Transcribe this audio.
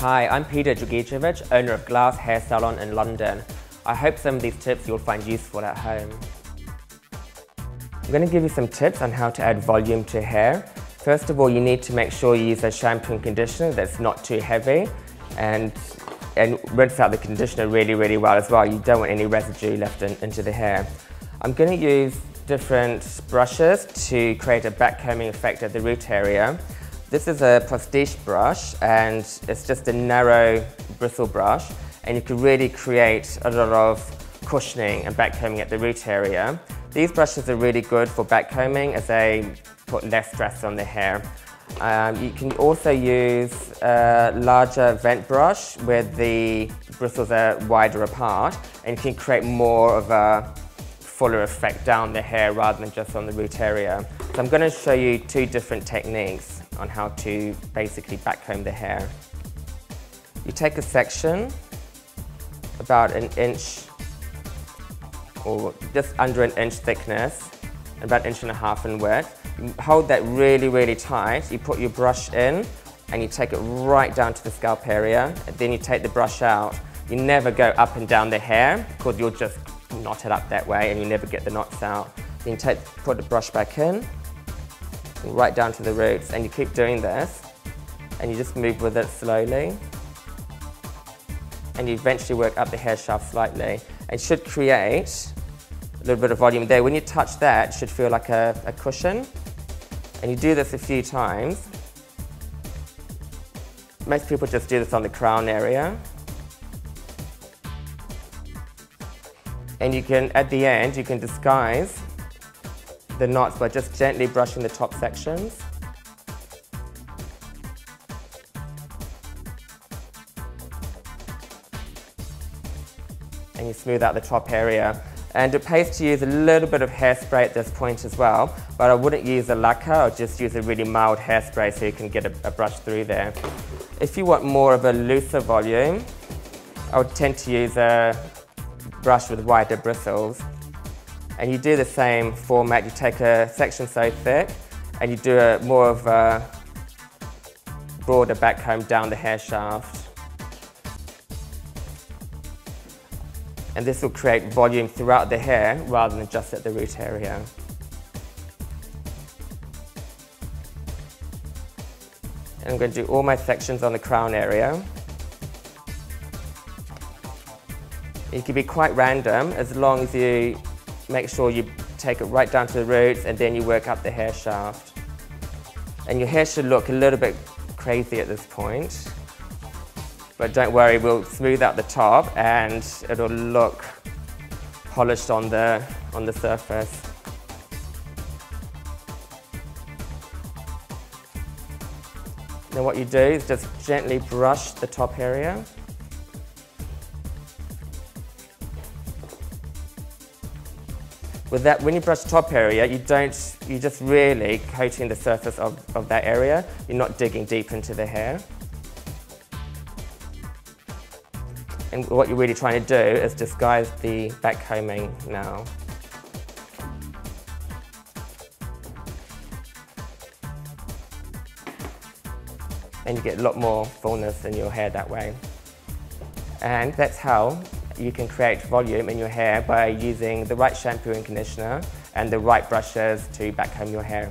Hi, I'm Peter Dragicevic, owner of Glass Hair Salon in London. I hope some of these tips you'll find useful at home. I'm going to give you some tips on how to add volume to hair. First of all, you need to make sure you use a shampoo and conditioner that's not too heavy and rinse out the conditioner really well as well. You don't want any residue left into the hair. I'm going to use different brushes to create a backcombing effect at the root area. This is a Prestige brush and it's just a narrow bristle brush, and you can really create a lot of cushioning and backcombing at the root area. These brushes are really good for backcombing as they put less stress on the hair. You can also use a larger vent brush where the bristles are wider apart, and you can create more of a fuller effect down the hair rather than just on the root area. So I'm going to show you two different techniques on how to basically backcomb the hair. You take a section about an inch or just under an inch thickness, about an inch and a half in width. You hold that really tight. You put your brush in and you take it right down to the scalp area, and then you take the brush out. You never go up and down the hair because you'll just knot it up that way and you never get the knots out. Then you put the brush back in, right down to the roots, and you keep doing this and you just move with it slowly, and you eventually work up the hair shaft slightly. It should create a little bit of volume there. When you touch that, it should feel like a cushion, and you do this a few times. Most people just do this on the crown area. And you can, at the end, you can disguise the knots by just gently brushing the top sections. And you smooth out the top area. And it pays to use a little bit of hairspray at this point as well, but I wouldn't use a lacquer, I'll just use a really mild hairspray so you can get a brush through there. If you want more of a looser volume, I would tend to use a brush with wider bristles. And you do the same format. You take a section so thick and you do more of a broader backcomb down the hair shaft. And this will create volume throughout the hair rather than just at the root area. And I'm going to do all my sections on the crown area. It can be quite random as long as you make sure you take it right down to the roots and then you work up the hair shaft. And your hair should look a little bit crazy at this point. But don't worry, we'll smooth out the top and it'll look polished on the surface. Now what you do is just gently brush the top area. With that, when you brush the top area, you're just really coating the surface of that area. You're not digging deep into the hair. And what you're really trying to do is disguise the backcombing now. And you get a lot more fullness in your hair that way. And that's how you can create volume in your hair by using the right shampoo and conditioner and the right brushes to backcomb your hair.